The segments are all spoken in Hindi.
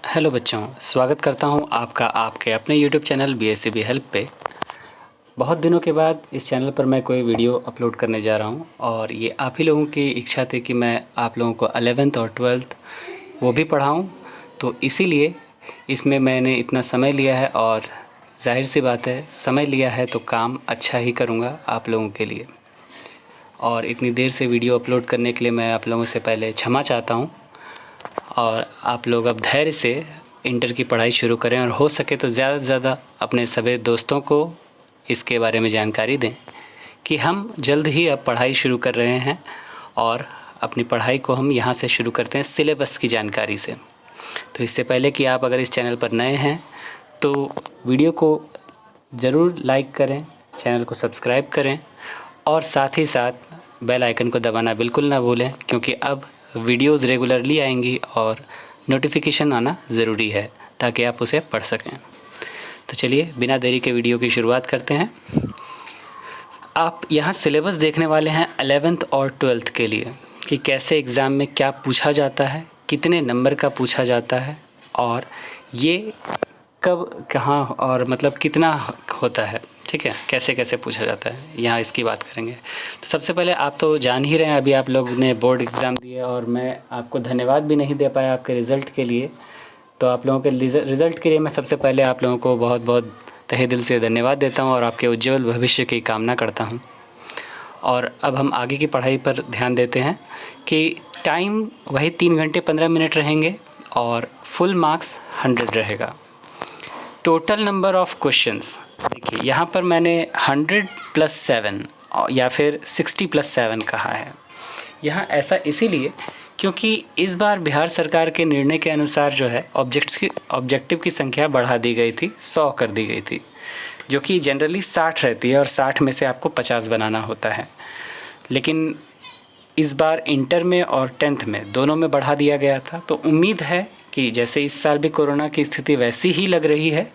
हेलो बच्चों, स्वागत करता हूं आपका आपके अपने YouTube चैनल BSCB हेल्प पे। बहुत दिनों के बाद इस चैनल पर मैं कोई वीडियो अपलोड करने जा रहा हूं और ये आप ही लोगों की इच्छा थी कि मैं आप लोगों को 11th और 12th वो भी पढ़ाऊं, तो इसीलिए इसमें मैंने इतना समय लिया है और जाहिर सी बात है, समय लिया है तो काम अच्छा ही करूँगा आप लोगों के लिए। और इतनी देर से वीडियो अपलोड करने के लिए मैं आप लोगों से पहले क्षमा चाहता हूँ। और आप लोग अब धैर्य से इंटर की पढ़ाई शुरू करें और हो सके तो ज़्यादा से ज़्यादा अपने सभी दोस्तों को इसके बारे में जानकारी दें कि हम जल्द ही अब पढ़ाई शुरू कर रहे हैं और अपनी पढ़ाई को हम यहाँ से शुरू करते हैं सिलेबस की जानकारी से। तो इससे पहले कि आप अगर इस चैनल पर नए हैं तो वीडियो को ज़रूर लाइक करें, चैनल को सब्सक्राइब करें और साथ ही साथ बेल आइकन को दबाना बिल्कुल ना भूलें, क्योंकि अब वीडियोज़ रेगुलरली आएंगी और नोटिफिकेशन आना ज़रूरी है ताकि आप उसे पढ़ सकें। तो चलिए बिना देरी के वीडियो की शुरुआत करते हैं। आप यहाँ सिलेबस देखने वाले हैं 11th और 12th के लिए कि कैसे एग्ज़ाम में क्या पूछा जाता है, कितने नंबर का पूछा जाता है और ये कब कहाँ और मतलब कितना होता है, ठीक है, कैसे कैसे पूछा जाता है, यहाँ इसकी बात करेंगे। तो सबसे पहले आप तो जान ही रहे हैं, अभी आप लोग ने बोर्ड एग्ज़ाम दिए और मैं आपको धन्यवाद भी नहीं दे पाया आपके रिज़ल्ट के लिए। तो आप लोगों के रिज़ल्ट के लिए मैं सबसे पहले आप लोगों को बहुत बहुत तहे दिल से धन्यवाद देता हूँ और आपके उज्ज्वल भविष्य की कामना करता हूँ। और अब हम आगे की पढ़ाई पर ध्यान देते हैं कि टाइम वही 3 घंटे 15 मिनट रहेंगे और फुल मार्क्स 100 रहेगा। टोटल नंबर ऑफ़ क्वेश्चंस देखिए, यहाँ पर मैंने 100+7 या फिर 60+7 कहा है। यहाँ ऐसा इसीलिए क्योंकि इस बार बिहार सरकार के निर्णय के अनुसार जो है ऑब्जेक्टिव की संख्या बढ़ा दी गई थी, 100 कर दी गई थी, जो कि जनरली 60 रहती है और 60 में से आपको 50 बनाना होता है। लेकिन इस बार इंटर में और 10th में दोनों में बढ़ा दिया गया था। तो उम्मीद है कि जैसे इस साल भी कोरोना की स्थिति वैसी ही लग रही है,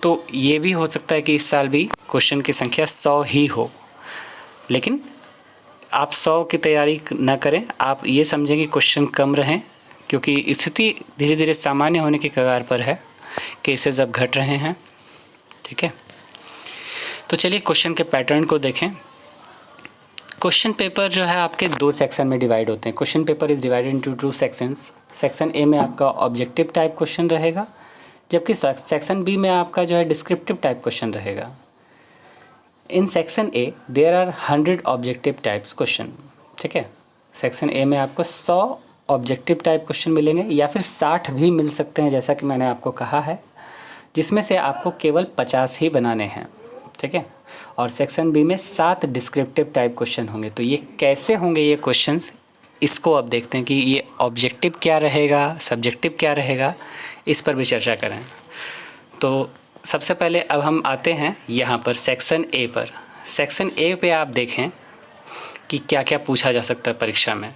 तो ये भी हो सकता है कि इस साल भी क्वेश्चन की संख्या 100 ही हो। लेकिन आप 100 की तैयारी ना करें, आप ये समझें कि क्वेश्चन कम रहें, क्योंकि स्थिति धीरे धीरे सामान्य होने की कगार पर है, केसेस अब घट रहे हैं, ठीक है। तो चलिए क्वेश्चन के पैटर्न को देखें। क्वेश्चन पेपर जो है आपके 2 सेक्शन में डिवाइड होते हैं। Question paper is divided into 2 sections. Section A में आपका ऑब्जेक्टिव टाइप क्वेश्चन रहेगा, जबकि सेक्शन बी में आपका जो है डिस्क्रिप्टिव टाइप क्वेश्चन रहेगा। In section A there are 100 objective types question, ठीक है। सेक्शन ए में आपको 100 ऑब्जेक्टिव टाइप क्वेश्चन मिलेंगे या फिर 60 भी मिल सकते हैं, जैसा कि मैंने आपको कहा है, जिसमें से आपको केवल 50 ही बनाने हैं, ठीक है। और सेक्शन बी में 7 डिस्क्रिप्टिव टाइप क्वेश्चन होंगे। तो ये कैसे होंगे ये क्वेश्चंस, इसको अब देखते हैं कि ये ऑब्जेक्टिव क्या रहेगा, सब्जेक्टिव क्या रहेगा, इस पर भी चर्चा करें। तो सबसे पहले अब हम आते हैं यहाँ पर सेक्शन ए पर। सेक्शन ए पे आप देखें कि क्या क्या पूछा जा सकता है परीक्षा में।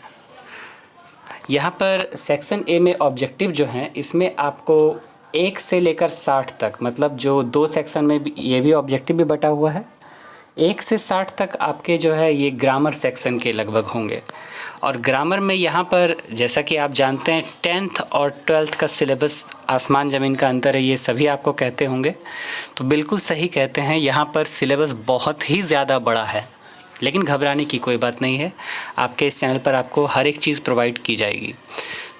यहाँ पर सेक्शन ए में ऑब्जेक्टिव जो हैं, इसमें आपको 1 से लेकर 60 तक, मतलब जो 2 सेक्शन में भी ये भी ऑब्जेक्टिव भी बटा हुआ है, 1 से 60 तक आपके जो है ये ग्रामर सेक्शन के लगभग होंगे। और ग्रामर में यहाँ पर जैसा कि आप जानते हैं 10th और 12th का सिलेबस आसमान ज़मीन का अंतर है, ये सभी आपको कहते होंगे। तो बिल्कुल सही कहते हैं, यहाँ पर सिलेबस बहुत ही ज़्यादा बड़ा है, लेकिन घबराने की कोई बात नहीं है। आपके इस चैनल पर आपको हर एक चीज़ प्रोवाइड की जाएगी।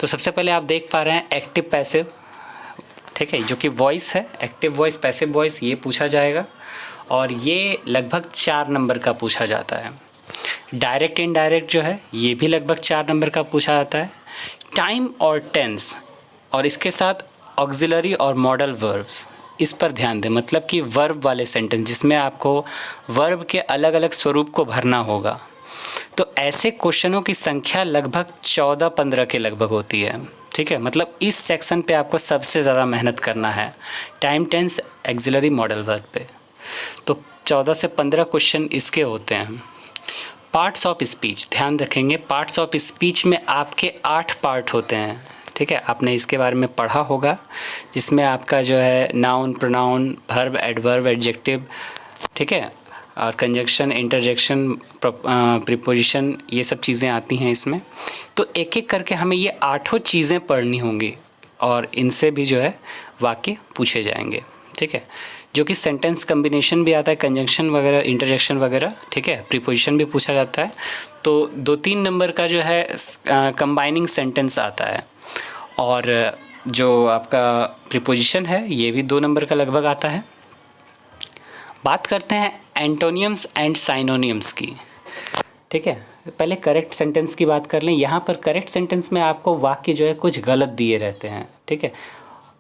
तो सबसे पहले आप देख पा रहे हैं एक्टिव पैसिव, ठीक है, जो कि वॉइस है, एक्टिव वॉइस पैसिव वॉइस, ये पूछा जाएगा और ये लगभग 4 नंबर का पूछा जाता है। डायरेक्ट इनडायरेक्ट जो है ये भी लगभग 4 नंबर का पूछा जाता है। टाइम और टेंस और इसके साथ ऑक्सिलरी और मॉडल वर्ब्स, इस पर ध्यान दें, मतलब कि वर्ब वाले सेंटेंस जिसमें आपको वर्ब के अलग अलग स्वरूप को भरना होगा। तो ऐसे क्वेश्चनों की संख्या लगभग 14-15 के लगभग होती है, ठीक है। मतलब इस सेक्शन पे आपको सबसे ज़्यादा मेहनत करना है, time tense auxiliary modal verb पे। तो 14 से 15 क्वेश्चन इसके होते हैं। पार्ट्स ऑफ स्पीच ध्यान रखेंगे, पार्ट्स ऑफ स्पीच में आपके 8 पार्ट होते हैं, ठीक है। आपने इसके बारे में पढ़ा होगा, जिसमें आपका जो है noun, pronoun, verb, adverb, adjective, ठीक है, और कंजक्शन, इंटरजेक्शन, प्रीपोजिशन, ये सब चीज़ें आती हैं इसमें। तो एक एक करके हमें ये 8 चीज़ें पढ़नी होंगी, और इनसे भी जो है वाक्य पूछे जाएंगे, ठीक है। जो कि सेंटेंस कम्बिनेशन भी आता है, कंजंक्शन वगैरह, इंटरजेक्शन वगैरह, ठीक है, प्रीपोजिशन भी पूछा जाता है। तो 2-3 नंबर का जो है कंबाइनिंग सेंटेंस आता है, और जो आपका प्रीपोजिशन है ये भी 2 नंबर का लगभग आता है। बात करते हैं एंटोनियम्स एंड साइनोनियम्स की, ठीक है। पहले करेक्ट सेंटेंस की बात कर लें। यहाँ पर करेक्ट सेंटेंस में आपको वाक्य जो है कुछ गलत दिए रहते हैं, ठीक है।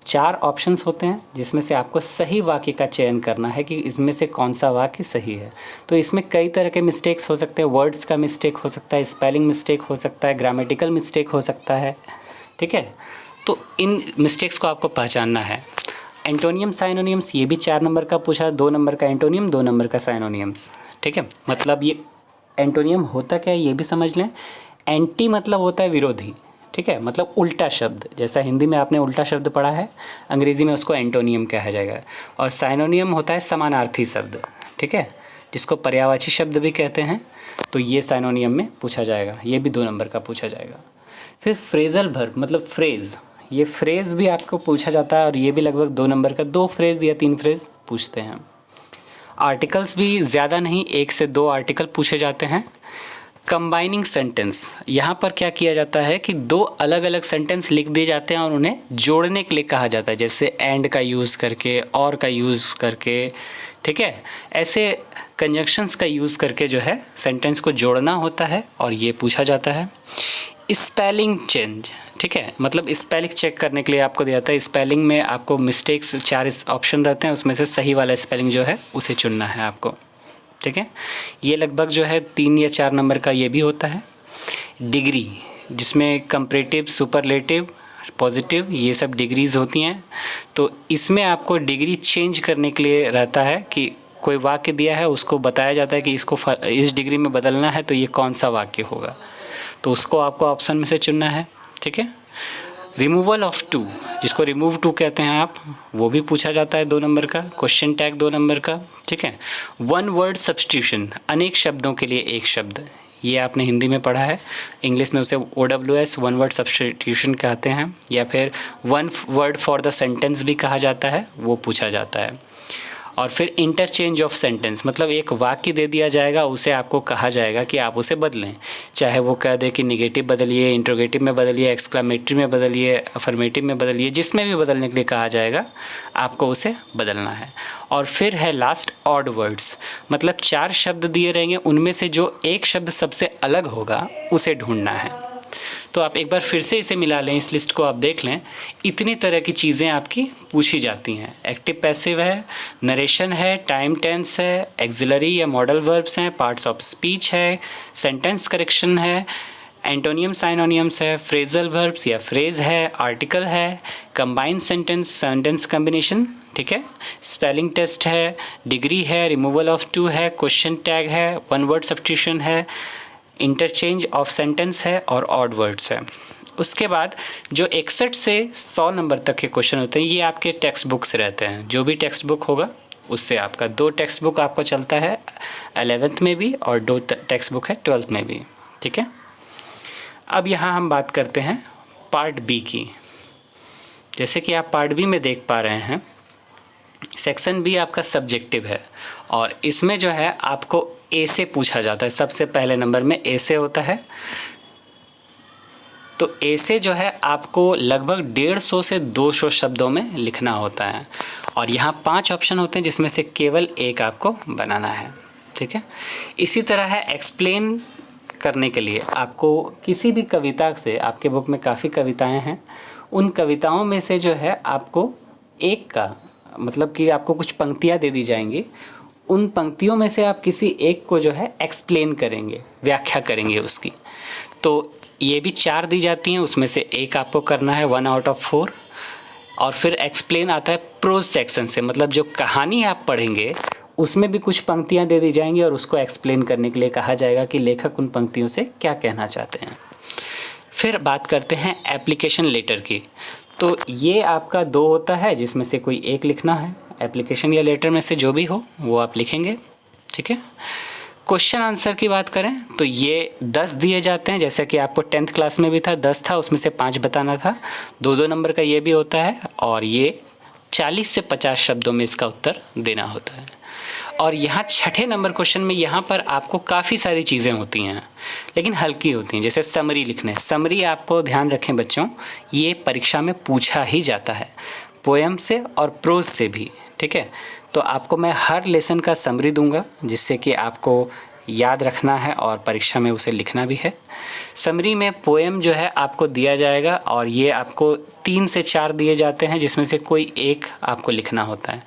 4 ऑप्शंस होते हैं जिसमें से आपको सही वाक्य का चयन करना है कि इसमें से कौन सा वाक्य सही है। तो इसमें कई तरह के मिस्टेक्स हो सकते हैं, वर्ड्स का मिस्टेक हो सकता है, स्पेलिंग मिस्टेक हो सकता है, ग्रामेटिकल मिस्टेक हो सकता है, ठीक है। तो इन मिस्टेक्स को आपको पहचानना है। एंटोनियम साइनोनियम्स ये भी 4 नंबर का पूछा, 2 नंबर का एंटोनियम, 2 नंबर का साइनोनियम्स, ठीक है। मतलब ये एंटोनियम होता क्या है ये भी समझ लें। एंटी मतलब होता है विरोधी, ठीक है, मतलब उल्टा शब्द। जैसा हिंदी में आपने उल्टा शब्द पढ़ा है, अंग्रेज़ी में उसको एंटोनियम कहा जाएगा। और साइनोनियम होता है समानार्थी शब्द, ठीक है, जिसको पर्यायवाची शब्द भी कहते हैं। तो ये साइनोनियम में पूछा जाएगा, ये भी 2 नंबर का पूछा जाएगा। फिर फ्रेजल वर्ब मतलब फ्रेज़, ये फ्रेज़ भी आपको पूछा जाता है और ये भी लगभग 2 नंबर का, 2 फ्रेज़ या 3 फ्रेज़ पूछते हैं। आर्टिकल्स भी ज़्यादा नहीं, 1 से 2 आर्टिकल पूछे जाते हैं। कंबाइनिंग सेंटेंस, यहाँ पर क्या किया जाता है कि 2 अलग अलग सेंटेंस लिख दिए जाते हैं और उन्हें जोड़ने के लिए कहा जाता है, जैसे एंड का यूज़ करके, और का यूज़ करके, ठीक है। ऐसे कंजंक्शंस का यूज़ करके जो है सेंटेंस को जोड़ना होता है और ये पूछा जाता है। स्पेलिंग चेंज, ठीक है, मतलब स्पेलिंग चेक करने के लिए आपको दिया जाता है। स्पेलिंग में आपको मिस्टेक्स 4 ऑप्शन रहते हैं, उसमें से सही वाला स्पेलिंग जो है उसे चुनना है आपको, ठीक है। ये लगभग जो है 3 या 4 नंबर का ये भी होता है। डिग्री, जिसमें कंपैरेटिव, सुपरलेटिव, पॉजिटिव, ये सब डिग्रीज़ होती हैं। तो इसमें आपको डिग्री चेंज करने के लिए रहता है कि कोई वाक्य दिया है, उसको बताया जाता है कि इसको इस डिग्री में बदलना है, तो ये कौन सा वाक्य होगा, तो उसको आपको ऑप्शन में से चुनना है, ठीक है। रिमूवल ऑफ टू, जिसको रिमूव टू कहते हैं आप, वो भी पूछा जाता है 2 नंबर का। क्वेश्चन टैग 2 नंबर का, ठीक है। 1 वर्ड सब्स्टिट्यूशन, अनेक शब्दों के लिए एक शब्द, ये आपने हिंदी में पढ़ा है, इंग्लिश में उसे OWS 1 वर्ड सब्स्टिट्यूशन कहते हैं, या फिर 1 वर्ड फॉर द सेंटेंस भी कहा जाता है, वो पूछा जाता है। और फिर इंटरचेंज ऑफ सेंटेंस, मतलब एक वाक्य दे दिया जाएगा, उसे आपको कहा जाएगा कि आप उसे बदलें, चाहे वो कह दे कि निगेटिव बदलिए, इंट्रोगेटिव में बदलिए, एक्सक्लेमेटरी में बदलिए, अफर्मेटिव में बदलिए, जिसमें भी बदलने के लिए कहा जाएगा आपको उसे बदलना है। और फिर है लास्ट ऑड वर्ड्स, मतलब 4 शब्द दिए रहेंगे, उनमें से जो एक शब्द सबसे अलग होगा उसे ढूंढना है। तो आप एक बार फिर से इसे मिला लें, इस लिस्ट को आप देख लें, इतनी तरह की चीज़ें आपकी पूछी जाती हैं। एक्टिव पैसिव है, नरेशन है, टाइम टेंस है, एक्सिलरी या मॉडल वर्ब्स हैं, पार्ट्स ऑफ स्पीच है, सेंटेंस करेक्शन है, एंटोनियम साइनोनियम्स है, फ्रेजल वर्ब्स या फ्रेज है, आर्टिकल है, कंबाइंड सेंटेंस, सेंटेंस कम्बिनेशन, ठीक है, स्पेलिंग टेस्ट है, डिग्री है, रिमूवल ऑफ टू है, क्वेश्चन टैग है, 1 वर्ड सब्स्टिट्यूशन है, इंटरचेंज ऑफ सेंटेंस है और ऑड वर्ड्स है। उसके बाद जो 61 से 100 नंबर तक के क्वेश्चन होते हैं, ये आपके टेक्स्ट बुक से रहते हैं। जो भी टेक्स्ट बुक होगा उससे आपका 2 टेक्स्ट बुक आपको चलता है 11th में भी और 2 टेक्स्ट बुक है 12th में भी, ठीक है। अब यहाँ हम बात करते हैं पार्ट बी की। जैसे कि आप पार्ट बी में देख पा रहे हैं, सेक्शन बी आपका सब्जेक्टिव है और इसमें जो है आपको ए से पूछा जाता है। सबसे पहले नंबर में ए से होता है। तो ए से जो है आपको लगभग 150 से 200 शब्दों में लिखना होता है और यहाँ 5 ऑप्शन होते हैं जिसमें से केवल एक आपको बनाना है, ठीक है। इसी तरह है एक्सप्लेन करने के लिए आपको किसी भी कविता से, आपके बुक में काफ़ी कविताएं हैं, उन कविताओं में से जो है आपको एक का मतलब कि आपको कुछ पंक्तियां दे दी जाएंगी, उन पंक्तियों में से आप किसी एक को जो है एक्सप्लेन करेंगे, व्याख्या करेंगे उसकी। तो ये भी 4 दी जाती हैं, उसमें से एक आपको करना है 1 आउट ऑफ 4। और फिर एक्सप्लेन आता है प्रोज सेक्शन से, मतलब जो कहानी आप पढ़ेंगे उसमें भी कुछ पंक्तियां दे दी जाएंगी और उसको एक्सप्लेन करने के लिए कहा जाएगा कि लेखक उन पंक्तियों से क्या कहना चाहते हैं। फिर बात करते हैं एप्लीकेशन लेटर की। तो ये आपका 2 होता है जिसमें से कोई एक लिखना है। एप्लीकेशन या लेटर में से जो भी हो वो आप लिखेंगे, ठीक है। क्वेश्चन आंसर की बात करें तो ये 10 दिए जाते हैं, जैसे कि आपको 10th क्लास में भी था, 10 था, उसमें से 5 बताना था। 2-2 नंबर का ये भी होता है और ये 40 से 50 शब्दों में इसका उत्तर देना होता है। और यहाँ छठे नंबर क्वेश्चन में यहाँ पर आपको काफ़ी सारी चीज़ें होती हैं, लेकिन हल्की होती हैं, जैसे समरी लिखने। समरी आपको ध्यान रखें बच्चों, ये परीक्षा में पूछा ही जाता है, पोएम से और प्रोज से भी, ठीक है। तो आपको मैं हर लेसन का समरी दूंगा, जिससे कि आपको याद रखना है और परीक्षा में उसे लिखना भी है। समरी में पोएम जो है आपको दिया जाएगा और ये आपको 3 से 4 दिए जाते हैं, जिसमें से कोई एक आपको लिखना होता है।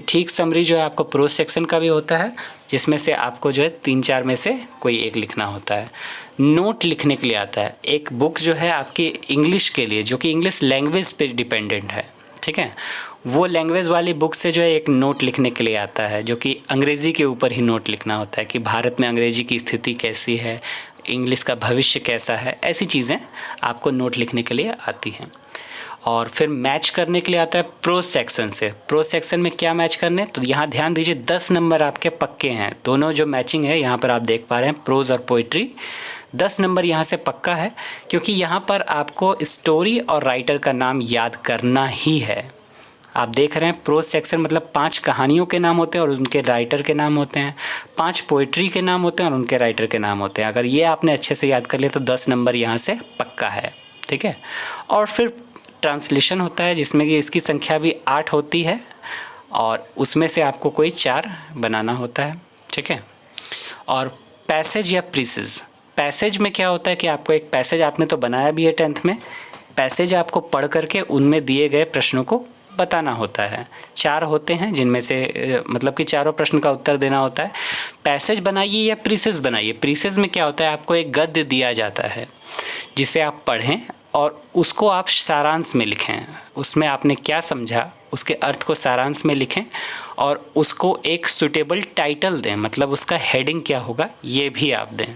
ठीक समरी जो है आपको प्रोज सेक्शन का भी होता है, जिसमें से आपको जो है 3-4 में से कोई एक लिखना होता है। नोट लिखने के लिए आता है एक बुक जो है आपकी इंग्लिश के लिए, जो कि इंग्लिश लैंग्वेज पे डिपेंडेंट है, ठीक है। वो लैंग्वेज वाली बुक से जो है एक नोट लिखने के लिए आता है, जो कि अंग्रेज़ी के ऊपर ही नोट लिखना होता है कि भारत में अंग्रेज़ी की स्थिति कैसी है, इंग्लिश का भविष्य कैसा है, ऐसी चीज़ें आपको नोट लिखने के लिए आती हैं। और फिर मैच करने के लिए आता है प्रोज सेक्शन से। प्रोज सेक्शन में क्या मैच करने, तो यहाँ ध्यान दीजिए 10 नंबर आपके पक्के हैं। दोनों जो मैचिंग है यहाँ पर आप देख पा रहे हैं, प्रोज और पोइट्री, 10 नंबर यहाँ से पक्का है, क्योंकि यहाँ पर आपको स्टोरी और राइटर का नाम याद करना ही है। आप देख रहे हैं प्रोज सेक्शन मतलब 5 कहानियों के नाम होते हैं और उनके राइटर के नाम होते हैं, 5 पोइट्री के नाम होते हैं और उनके राइटर के नाम होते हैं। अगर ये आपने अच्छे से याद कर लिया तो 10 नंबर यहाँ से पक्का है, ठीक है। और फिर ट्रांसलेशन होता है, जिसमें कि इसकी संख्या भी 8 होती है और उसमें से आपको कोई 4 बनाना होता है, ठीक है। और पैसेज या प्रीसेज, पैसेज में क्या होता है कि आपको एक पैसेज आपने तो बनाया भी है 10th में, पैसेज आपको पढ़ करके उनमें दिए गए प्रश्नों को बताना होता है। 4 होते हैं, जिनमें से मतलब कि चारों प्रश्न का उत्तर देना होता है। पैसेज बनाइए या प्रीसेज बनाइए। प्रीसेज में क्या होता है, आपको एक गद्य दिया जाता है जिसे आप पढ़ें और उसको आप सारांश में लिखें। उसमें आपने क्या समझा उसके अर्थ को सारांश में लिखें और उसको एक सूटेबल टाइटल दें, मतलब उसका हेडिंग क्या होगा ये भी आप दें।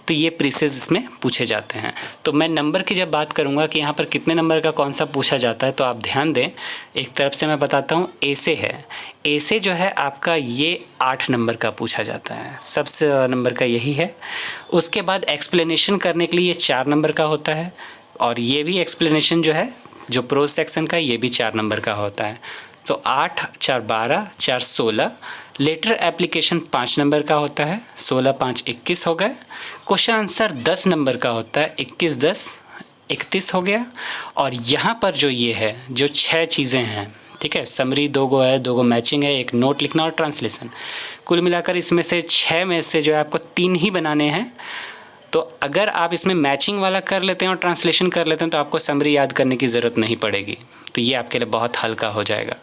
तो ये प्रीसेज इसमें पूछे जाते हैं। तो मैं नंबर की जब बात करूंगा कि यहाँ पर कितने नंबर का कौन सा पूछा जाता है, तो आप ध्यान दें। एक तरफ से मैं बताता हूँ, एसे है। एसे जो है आपका ये 8 नंबर का पूछा जाता है, सबसे नंबर का यही है। उसके बाद एक्सप्लेनेशन करने के लिए ये 4 नंबर का होता है और ये भी एक्सप्लेनेशन जो है जो प्रोज सेक्शन का ये भी 4 नंबर का होता है। तो 8 4 12 4 16। लेटर एप्लीकेशन 5 नंबर का होता है, 16 5 21 हो गए। क्वेश्चन आंसर 10 नंबर का होता है, 21 10 31 हो गया। और यहाँ पर जो ये है जो 6 चीज़ें हैं, ठीक है, समरी 2 गो है, 2 गो मैचिंग है, एक नोट लिखना और ट्रांसलेशन, कुल मिलाकर इसमें से 6 में से जो है आपको 3 ही बनाने हैं। तो अगर आप इसमें मैचिंग वाला कर लेते हैं और ट्रांसलेशन कर लेते हैं तो आपको समरी याद करने की ज़रूरत नहीं पड़ेगी, तो ये आपके लिए बहुत हल्का हो जाएगा।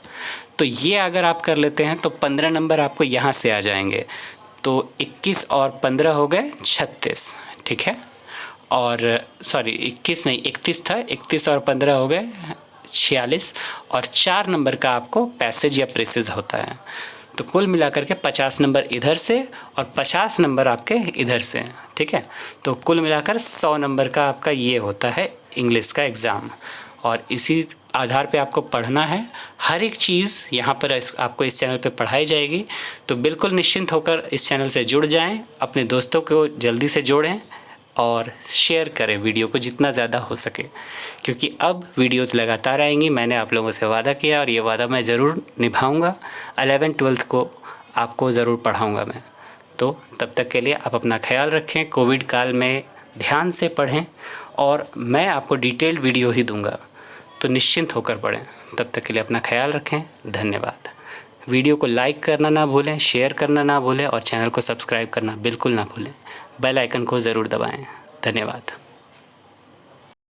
तो ये अगर आप कर लेते हैं तो 15 नंबर आपको यहाँ से आ जाएंगे। तो 21 और 15 हो गए 36, ठीक है। और सॉरी 21 नहीं 31 था, 31 और 15 हो गए 46 और 4 नंबर का आपको पैसेज या प्रेसेज होता है। तो कुल मिलाकर के 50 नंबर इधर से और 50 नंबर आपके इधर से, ठीक है। तो कुल मिलाकर 100 नंबर का आपका ये होता है इंग्लिश का एग्ज़ाम। और इसी आधार पे आपको पढ़ना है, हर एक चीज़ यहाँ पर आपको इस चैनल पे पढ़ाई जाएगी। तो बिल्कुल निश्चिंत होकर इस चैनल से जुड़ जाएं, अपने दोस्तों को जल्दी से जोड़ें और शेयर करें वीडियो को जितना ज़्यादा हो सके, क्योंकि अब वीडियोस लगातार आएंगी। मैंने आप लोगों से वादा किया और ये वादा मैं ज़रूर निभाऊंगा। 11th 12th को आपको ज़रूर पढ़ाऊंगा मैं। तो तब तक के लिए आप अपना ख्याल रखें, कोविड काल में ध्यान से पढ़ें और मैं आपको डिटेल्ड वीडियो ही दूँगा, तो निश्चिंत होकर पढ़ें। तब तक के लिए अपना ख्याल रखें, धन्यवाद। वीडियो को लाइक करना ना भूलें, शेयर करना ना भूलें और चैनल को सब्सक्राइब करना बिल्कुल ना भूलें। बेल आइकन को ज़रूर दबाएं। धन्यवाद।